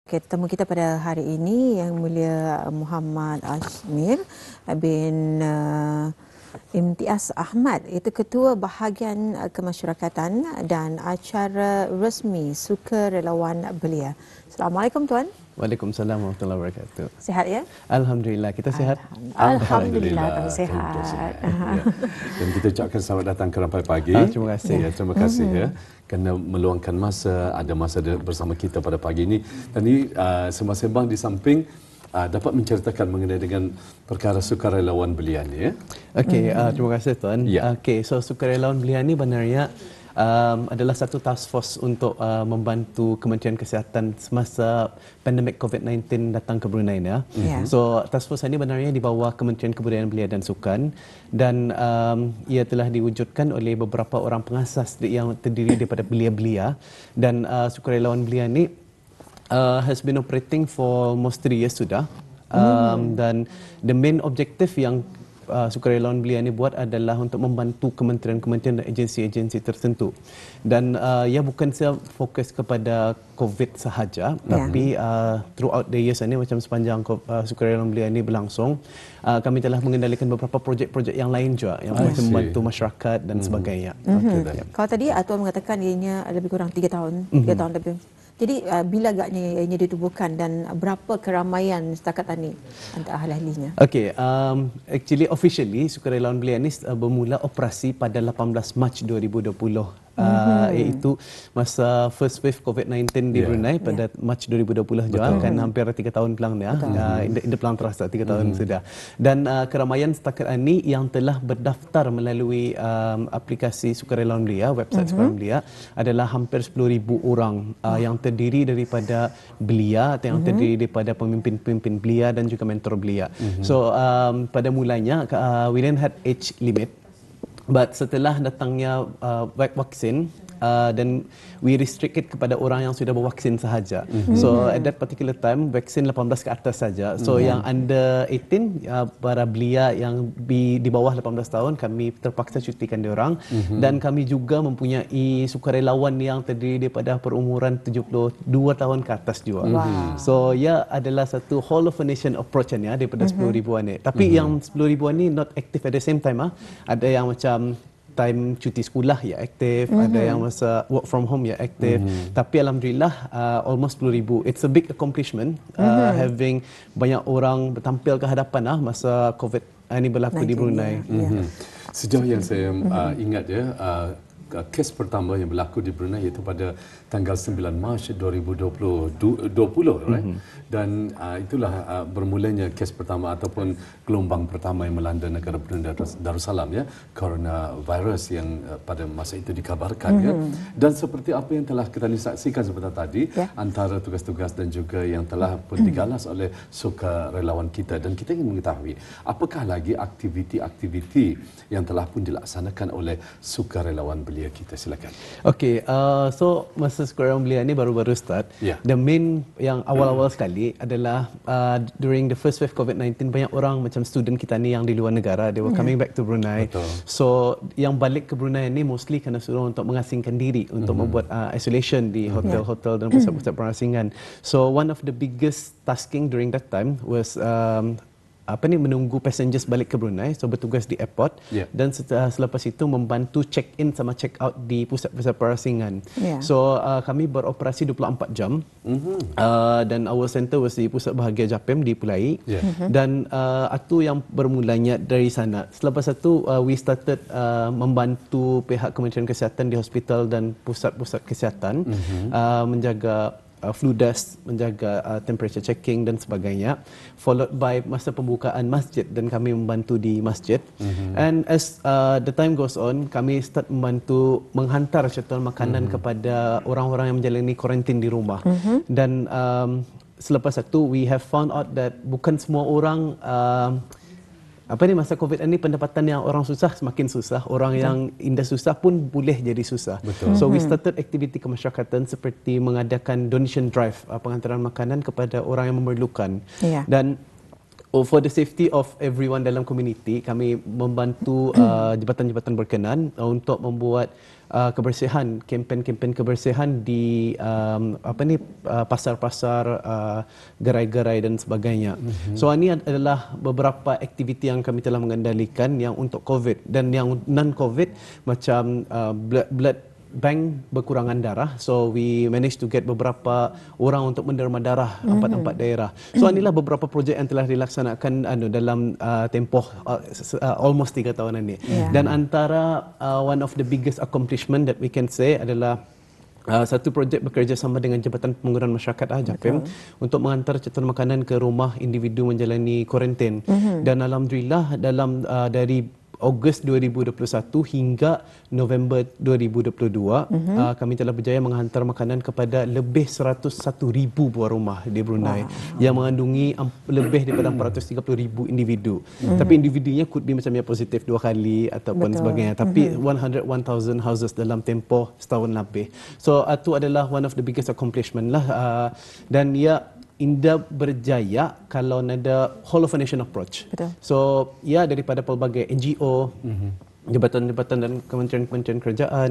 Okay, tetamu kita pada hari ini Yang Mulia Muhammad Ashmir bin Imtiaz Ahmad, itu Ketua Bahagian Kemasyarakatan dan Acara Resmi Sukarelawan Belia. Assalamualaikum Tuan. Waalaikumsalam warahmatullahi wabarakatuh. Sihat ya? Alhamdulillah, kita sihat. Alhamdulillah kami sihat. Ya. Dan kita ucapkan selamat datang ke Rampai Pagi. Terima kasih. Ya, terima kasih ya kerana meluangkan masa, ada masa bersama kita pada pagi ini. Dan ini sembang-sembang di samping dapat menceritakan mengenai dengan perkara sukarelawan belia ni ya. Okey, terima kasih Tuan. Ya. Okey, so sukarelawan belia ni benarnya adalah satu task force untuk membantu Kementerian Kesihatan semasa pandemik COVID-19 datang ke Brunei ya. Yeah. So task force ini benarnya di bawah Kementerian Kebudayaan Belia dan Sukan, dan ia telah diwujudkan oleh beberapa orang pengasas yang terdiri daripada belia-belia, dan sukarelawan belia ni has been operating for almost 3 years sudah. Dan the main objective yang sukarelawan belia ini buat adalah untuk membantu kementerian-kementerian dan agensi-agensi tertentu. Dan ia bukan saja fokus kepada COVID sahaja, tapi throughout the years ini, macam sepanjang sukarelawan belia ini berlangsung, kami telah mengendalikan beberapa projek-projek yang lain juga yang macam membantu masyarakat dan sebagainya. Kalau tadi Tuan mengatakan ianya lebih kurang 3 tahun, 3 tahun lebih. Jadi bila agaknya ianya ditubuhkan dan berapa keramaian setakat ini antara ahli-ahlinya? Okey, actually officially sukarelawan belia ni bermula operasi pada 18 Mac 2020. Iaitu masa first wave COVID-19 di Brunei pada Mac 2020 juga, kan hampir 3 tahun pelang dia. Indah pelang terasa 3 tahun sudah. Dan keramaian setakat ini yang telah berdaftar melalui aplikasi sukarelawan belia, website sukarelawan belia, adalah hampir 10,000 orang yang terdiri daripada belia atau yang terdiri daripada pemimpin-pemimpin belia dan juga mentor belia. So pada mulanya we didn't had age limit. But setelah datangnya vaksin, dan we restrict it kepada orang yang sudah bervaksin sahaja. So at that particular time, vaksin 18 ke atas saja. So yang under 18, para belia yang di bawah 18 tahun, kami terpaksa cutikan diorang. Dan kami juga mempunyai sukarelawan yang terdiri daripada perumuran 72 tahun ke atas juga. So ia adalah satu whole of a nation approach ya, daripada 10,000-an ni. Tapi yang 10,000-an ni not active at the same time. Ada yang macam time cuti sekolah ya aktif, ada yang masa work from home ya aktif. Tapi alhamdulillah almost 10,000. It's a big accomplishment having banyak orang bertampil ke hadapan masa COVID ini berlaku di Brunei. Sejauh yang saya ingat ya, kes pertama yang berlaku di Brunei iaitu pada tanggal 9 Mac 2020, right? Dan itulah bermulanya kes pertama ataupun gelombang pertama yang melanda negara Brunei Darussalam ya, coronavirus yang pada masa itu dikabarkan ya. Dan seperti apa yang telah kita saksikan sebentar tadi, antara tugas-tugas dan juga yang telah pun digalas oleh sukarelawan kita, dan kita ingin mengetahui apakah lagi aktiviti-aktiviti yang telah pun dilaksanakan oleh sukarelawan belia kita. Silakan. Okey, so masa sukarelawan belia ni baru-baru start. The main yang awal-awal sekali adalah during the first wave COVID-19, banyak orang macam student kita ni yang di luar negara, they were coming back to Brunei. So yang balik ke Brunei ni mostly kena suruh untuk mengasingkan diri, untuk membuat isolation di hotel-hotel dan pusat-pusat perasingan. So one of the biggest tasking during that time was menunggu passengers balik ke Brunei, so bertugas di airport, dan selepas itu membantu check in sama check out di pusat-pusat perasingan. So kami beroperasi 24 jam, dan our center was di pusat bahagia Japim di Pulai, dan itu yang bermulanya dari sana. Selepas itu we started membantu pihak Kementerian Kesihatan di hospital dan pusat-pusat kesihatan, menjaga flu dust, menjaga temperature checking dan sebagainya, followed by masa pembukaan masjid, dan kami membantu di masjid. And as the time goes on, kami start membantu menghantar shuttle makanan kepada orang-orang yang menjalani kuarantin di rumah. Dan selepas itu we have found out that bukan semua orang masa COVID ini pendapatan yang orang susah semakin susah, orang yang indah susah pun boleh jadi susah. So we started aktiviti kemasyarakatan seperti mengadakan donation drive, penghantaran makanan kepada orang yang memerlukan. Dan for the safety of everyone dalam komuniti, kami membantu jabatan-jabatan berkenan untuk membuat kebersihan, kempen-kempen kebersihan di pasar-pasar, gerai-gerai dan sebagainya. So ini adalah beberapa aktiviti yang kami telah mengendalikan yang untuk COVID, dan yang non-COVID macam blood bank berkurangan darah, so we managed to get beberapa orang untuk menderma darah empat daerah. So inilah beberapa projek yang telah dilaksanakan dalam tempoh almost 3 tahun ini. Dan antara one of the biggest accomplishment that we can say adalah satu projek bekerjasama dengan Jabatan Pembangunan Masyarakat JAPIM untuk menghantar cetuan makanan ke rumah individu menjalani kuarantin. Dan alhamdulillah dalam dari Ogos 2021 hingga November 2022, kami telah berjaya menghantar makanan kepada lebih 101,000 buah rumah di Brunei yang mengandungi lebih daripada 430,000 individu. Tapi individunya could be macam yang positif 2 kali ataupun sebagainya. Tapi 101,000 houses dalam tempoh setahun lebih. So itu adalah one of the biggest accomplishment lah. Dan India berjaya kalau ada whole of a nation approach. Betul. So daripada pelbagai NGO, jabatan-jabatan dan kementerian-kementerian kerajaan,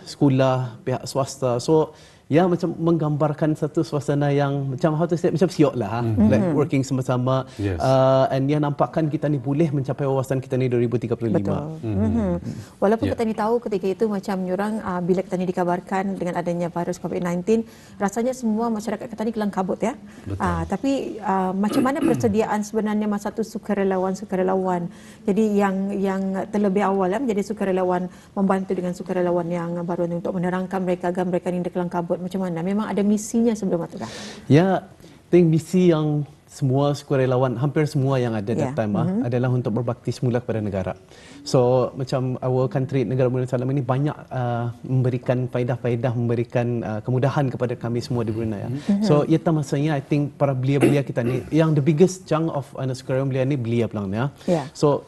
sekolah, pihak swasta. So macam menggambarkan satu suasana yang macam how to say, macam siok lah, like working sama-sama. And nampakkan kita ni boleh mencapai wawasan kita ni 2035. Betul. Walaupun kita ni tahu ketika itu macam orang bila kita ni dikabarkan dengan adanya virus COVID-19, rasanya semua masyarakat kita ni kelang kabut ya. Tapi macam mana persediaan sebenarnya masa tu sukarelawan. Jadi yang terlebih awal menjadi sukarelawan, membantu dengan sukarelawan yang baru ni untuk menerangkan mereka agar mereka ni kelang kabut. Macam mana? Memang ada misinya sebelum itu kan? Think misi yang semua sukarelawan, hampir semua yang ada that time adalah untuk berbakti semula kepada negara. So macam our country, negara Brunei Darussalam ini banyak memberikan faedah-faedah, memberikan kemudahan kepada kami semua di Brunei. So masanya I think para belia-belia kita ni, yang the biggest chunk of sukarelawan belia ni belia pelangnya. So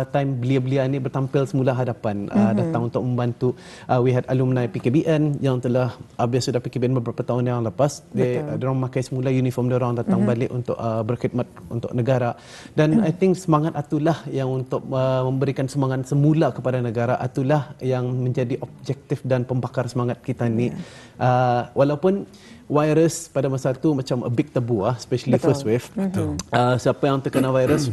time belia-belia ni bertampil semula hadapan, datang untuk membantu. We had alumni PKBN yang telah biasa sudah PKBN beberapa tahun yang lepas. Mereka memakai semula uniform mereka datang balik untuk berkhidmat untuk negara. Dan I think semangat itulah yang untuk memberikan semangat semula kepada negara, itulah yang menjadi objektif dan pembakar semangat kita ni. Walaupun virus pada masa itu macam a big tabu, especially first wave. Siapa yang terkena virus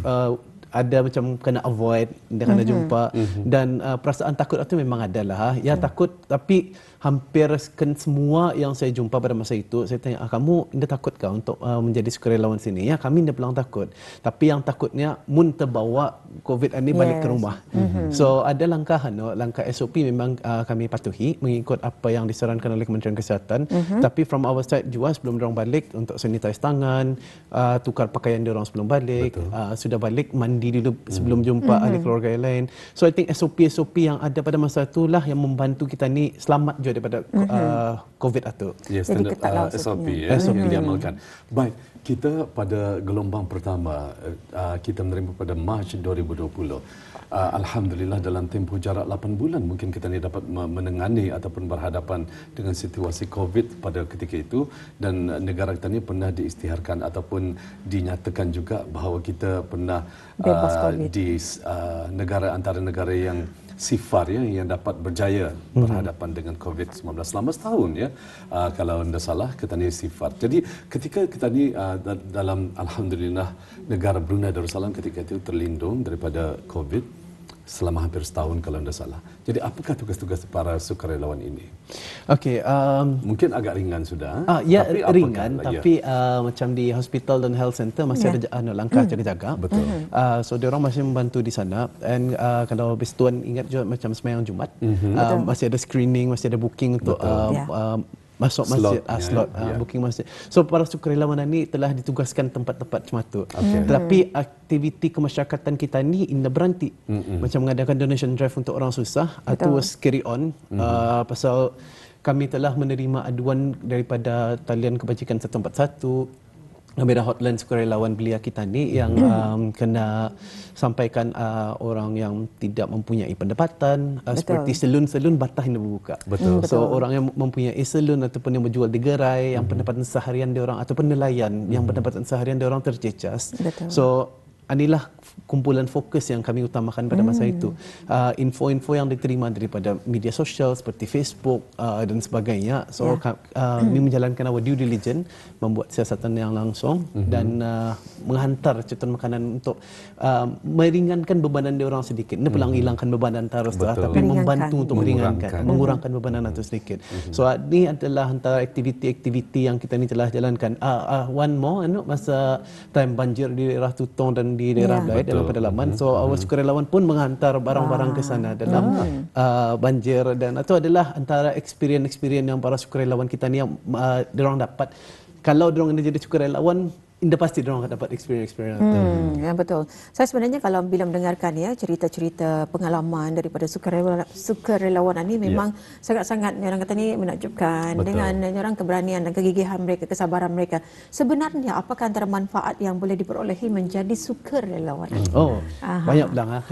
ada macam kena avoid, dia kena jumpa, dan perasaan takut itu memang ada lah. Takut, tapi hampir semua yang saya jumpa pada masa itu, saya tanya, kamu anda takutkah untuk menjadi sukarelawan sini? Kami anda bilang takut. Tapi yang takutnya mun terbawa COVID ini balik ke rumah. So ada langkah SOP memang kami patuhi mengikut apa yang disarankan oleh Kementerian Kesihatan. Tapi from our side juga sebelum diorang balik untuk sanitize tangan, tukar pakaian diorang sebelum balik, sudah balik mandi dulu sebelum jumpa ahli keluarga yang lain. So I think SOP yang ada pada masa itulah yang membantu kita ni selamat juga daripada COVID itu. Standard SOP yang diamalkan. Baik, kita pada gelombang pertama kita menerima pada Mac 2020. Alhamdulillah dalam tempoh jarak 8 bulan mungkin kita ni dapat menangani ataupun berhadapan dengan situasi COVID pada ketika itu, dan negara kita ni pernah diisytiharkan ataupun dinyatakan juga bahawa kita pernah di negara antara negara yang sifar yang dapat berjaya berhadapan dengan COVID-19 selama setahun kalau anda salah kita ni sifar. Jadi ketika kita ni dalam alhamdulillah negara Brunei Darussalam ketika itu terlindung daripada COVID selama hampir setahun kalau anda salah. Jadi apakah tugas-tugas para sukarelawan ini? Okey, mungkin agak ringan sudah. Tapi ringan, tapi macam di hospital dan health center masih ada langkah jaga-jaga. Betul. So diorang masih membantu di sana. And kalau Tuan ingat juga macam semayang Jumaat, masih ada screening, masih ada booking untuk masuk masjid, slot booking masjid. So para sukarelawan ini telah ditugaskan tempat-tempat macam itu. Tetapi aktiviti kemasyarakatan kita ni indah berhenti. Macam mengadakan donation drive untuk orang susah, itu was carry on. Pasal kami telah menerima aduan daripada talian kebajikan 141, Ada hotline sukarelawan belia kita ni yang kena sampaikan orang yang tidak mempunyai pendapatan, seperti salon-salon batah yang berbuka. Betul. So orang yang mempunyai salon ataupun yang berjual di gerai, yang pendapatan seharian dia orang ataupun nelayan yang pendapatan seharian dia orang tercecas. Betul. So inilah kumpulan fokus yang kami utamakan pada masa itu. Info-info yang diterima daripada media sosial seperti Facebook dan sebagainya. So kami menjalankan our due diligence, membuat siasatan yang langsung dan menghantar ceton makanan untuk meringankan bebanan dia orang sedikit. Ini pelang hilangkan bebanan terus tapi membantu untuk mengurangkan bebanan itu sedikit. So ini adalah antara aktiviti-aktiviti yang kita ni telah jalankan. One more masa time banjir di daerah Tutong dan di daerah Belait dalam pedalaman. So our sukarelawan pun menghantar barang-barang ke sana dalam banjir, dan itu adalah antara experience yang para sukarelawan kita ni yang diorang dapat. Kalau diorang ini jadi sukarelawan, indah pasti diorang akan dapat experience itu. Ya, betul. Saya sebenarnya kalau bila mendengarkan cerita-cerita pengalaman daripada sukarelawan ini memang sangat-sangat orang kata ni menakjubkan. Betul. Dengan orang keberanian dan kegigihan mereka, kesabaran mereka. Sebenarnya apakah antara manfaat yang boleh diperolehi menjadi sukarelawan? Banyak bilang.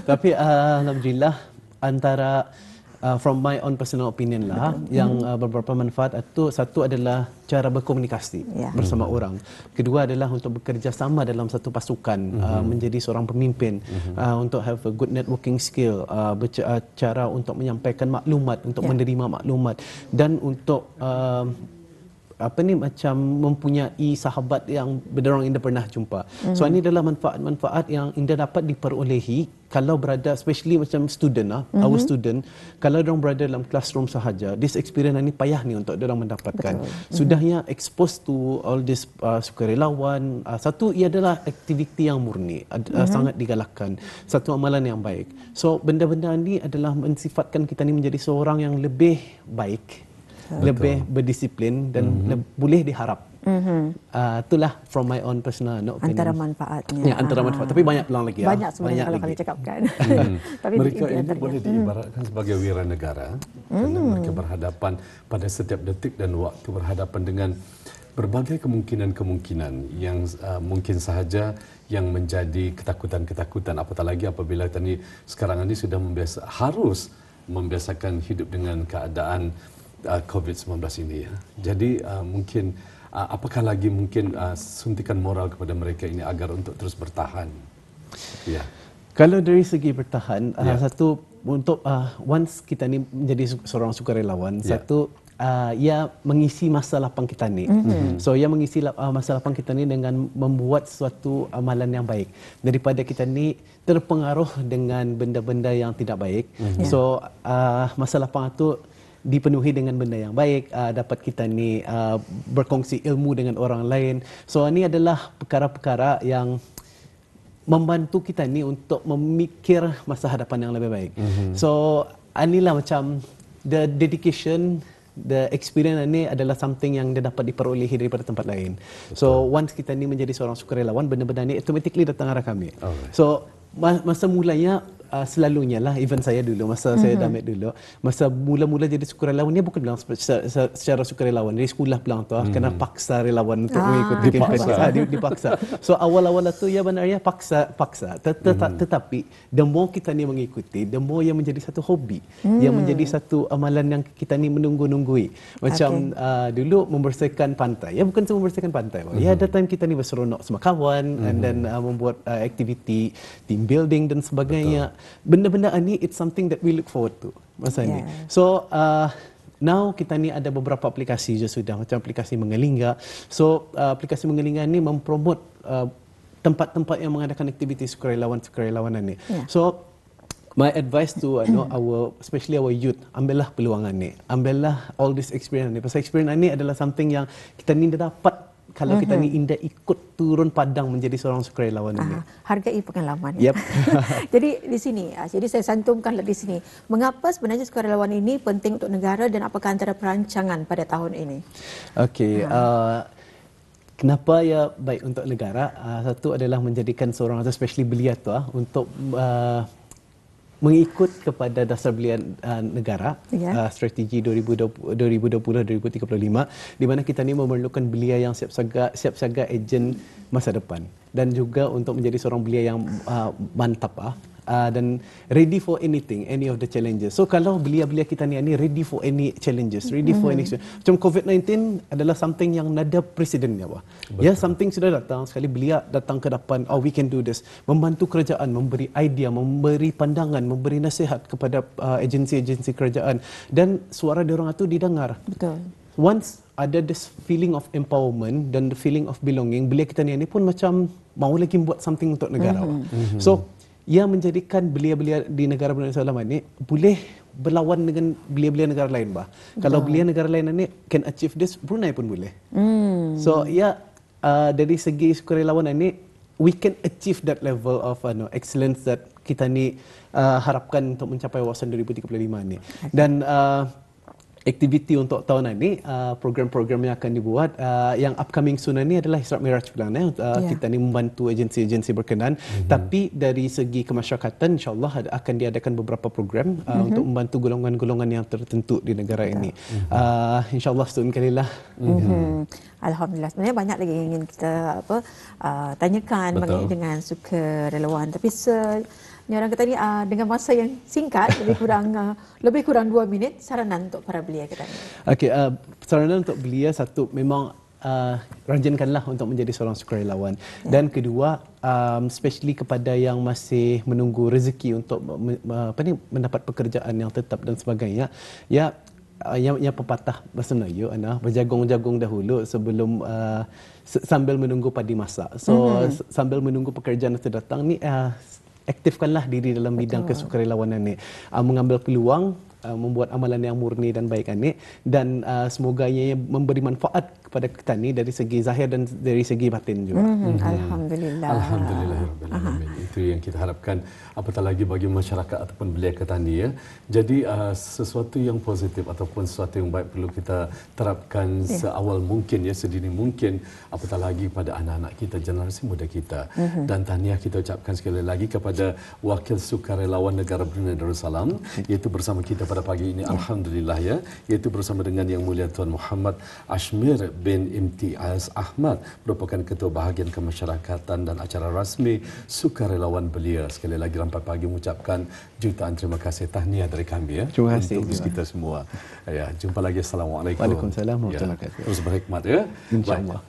Tapi alhamdulillah antara from my own personal opinion lah, yang beberapa manfaat itu, satu adalah cara berkomunikasi bersama orang. Kedua adalah untuk bekerja sama dalam satu pasukan, menjadi seorang pemimpin, untuk have a good networking skill, cara untuk menyampaikan maklumat, untuk menerima maklumat, dan untuk macam mempunyai sahabat yang berdorang Indah pernah jumpa. So ini adalah manfaat-manfaat yang Indah dapat diperolehi kalau berada, especially macam student our student, kalau dorang berada dalam classroom sahaja, this experience ni payah ni untuk dorang mendapatkan. Sudahnya exposed to all this sukarelawan, satu ia adalah aktiviti yang murni, sangat digalakkan, satu amalan yang baik. So benda-benda ni adalah mensifatkan kita ni menjadi seorang yang lebih baik, lebih berdisiplin dan boleh diharap. Itulah from my own personal opinion. Antara manfaatnya. Antara manfaat. Tapi banyak pelang lagi. Banyak sebenarnya kalau kami cakapkan. Tapi mereka ini boleh diibaratkan sebagai wira negara, kerana mereka berhadapan pada setiap detik dan waktu, berhadapan dengan berbagai kemungkinan-kemungkinan yang mungkin sahaja yang menjadi ketakutan-ketakutan, apatah lagi apabila sekarang ini sudah harus membiasakan hidup dengan keadaan COVID-19 ini. Jadi mungkin apakah lagi mungkin suntikan moral kepada mereka ini agar untuk terus bertahan? Kalau dari segi bertahan, satu untuk once kita ni menjadi seorang sukarelawan, satu ia mengisi masa lapang kita ni. So ia mengisi masa lapang kita ni dengan membuat suatu amalan yang baik, daripada kita ni terpengaruh dengan benda-benda yang tidak baik. So masa lapang itu dipenuhi dengan benda yang baik, dapat kita ni berkongsi ilmu dengan orang lain. So ini adalah perkara-perkara yang membantu kita ni untuk memikir masa hadapan yang lebih baik. So inilah macam the dedication, the experience ini adalah something yang dia dapat diperolehi daripada tempat lain. So once kita ni menjadi seorang sukarelawan, benda-benda ni automatically datang arah kami. So masa mulanya selalunya lah, even saya dulu, masa saya damit dulu, masa mula-mula jadi sukarelawan, dia bukan bilang secara sukarelawan, dari sekolah bilang tu, kena paksa relawan untuk mengikuti kempen. Dipaksa. So awal-awal tu ya benarnya paksa. Tetapi the more kita ni mengikuti, the more yang menjadi satu hobi, yang menjadi satu amalan yang kita ni menunggu-nunggui. Macam dulu membersihkan pantai, ya bukan cuma membersihkan pantai, ya ada time kita ni berseronok sama kawan, and then membuat aktiviti team building dan sebagainya. Benda-benda ni it's something that we look forward to masa ni. So now kita ni ada beberapa aplikasi je sudah, macam aplikasi Mengelingga. So aplikasi Mengelingga ni mempromot tempat-tempat yang mengadakan aktiviti sukarelawan-sukarelawanan ni. So my advice to especially our youth, ambillah peluangan ni, ambillah all this experience ni. Pasal experience ni adalah something yang kita ni dah dapat kalau kita ni Indah ikut turun padang menjadi seorang sukarelawan ini. Hargai pengalaman. Jadi di sini, jadi saya santumkanlah di sini. Mengapa sebenarnya sukarelawan ini penting untuk negara dan apakah antara perancangan pada tahun ini? Okey, kenapa ya baik untuk negara? Satu adalah menjadikan seorang, especially belia tu, untuk mengikut kepada dasar belia negara strategi 2020-2035 di mana kita ni memerlukan belia yang siap siaga ejen masa depan dan juga untuk menjadi seorang belia yang mantap dan ready for anything, any of the challenges. So kalau belia-belia kita ni ready for any challenges, ready for any macam COVID-19 adalah something yang nada presidennya ya, something sudah datang sekali, belia datang ke depan, we can do this, membantu kerajaan, memberi idea, memberi pandangan, memberi nasihat kepada agensi-agensi kerajaan dan suara diorang itu didengar. Betul. Once ada this feeling of empowerment dan the feeling of belonging, belia kita ni pun macam mau lagi buat something untuk negara. So ia menjadikan belia-belia di negara Brunei Darussalam ini boleh berlawan dengan belia-belia negara lain Kalau belia negara lain ini can achieve this, Brunei pun boleh. So dari segi sukarelawan ini we can achieve that level of excellence that kita ni harapkan untuk mencapai wawasan 2035 ini. Dan aktiviti untuk tahun ini, program-program yang akan dibuat, yang upcoming soon ini adalah Hisrat Miraj Plan. Kita ni membantu agensi-agensi berkenaan, tapi dari segi kemasyarakatan, insyaAllah akan diadakan beberapa program untuk membantu golongan-golongan yang tertentu di negara ini. InsyaAllah setahun kali lah. Alhamdulillah. Sebenarnya banyak lagi yang ingin kita tanyakan mengenai dengan sukarelawan, tapi orang kata ni dengan masa yang singkat, lebih kurang 2 minit, saranan untuk para belia kita ni. Okey, saranan untuk belia, satu, memang rajinkanlah untuk menjadi seorang sukarelawan. Dan kedua, especially kepada yang masih menunggu rezeki untuk mendapat pekerjaan yang tetap dan sebagainya, yang pepatah bahasa Melayu, berjagung-jagung dahulu sebelum sambil menunggu padi masak. So sambil menunggu pekerjaan itu datang ni, aktifkanlah diri dalam bidang kesukarelawanan ni, mengambil peluang, membuat amalan yang murni dan baik ni, dan semoga ia memberi manfaat kepada kita ni dari segi zahir dan dari segi batin juga. Alhamdulillah. Alhamdulillah. Itu yang kita harapkan, apatah lagi bagi masyarakat ataupun belia petani ya. Jadi sesuatu yang positif ataupun sesuatu yang baik perlu kita terapkan seawal mungkin ya, sedini mungkin, apatah lagi pada anak-anak kita, generasi muda kita. Dan tahniah kita ucapkan sekali lagi kepada Wakil Sukarelawan Negara Brunei Darussalam, iaitu bersama kita pada pagi ini, alhamdulillah ya, iaitu bersama dengan Yang Mulia Tuan Muhammad Ashmir bin Imtiaz Ahmad, merupakan Ketua Bahagian Kemasyarakatan dan Acara Rasmi Sukarelawan Belia. Sekali lagi rampai pagi mengucapkan jutaan terima kasih, tahniah dari kami ya. Terima kasih untuk kita semua. Ya, jumpa lagi. Assalamualaikum. Waalaikumsalam warahmatullahi wabarakatuh. Terus berhikmat ya. InsyaAllah.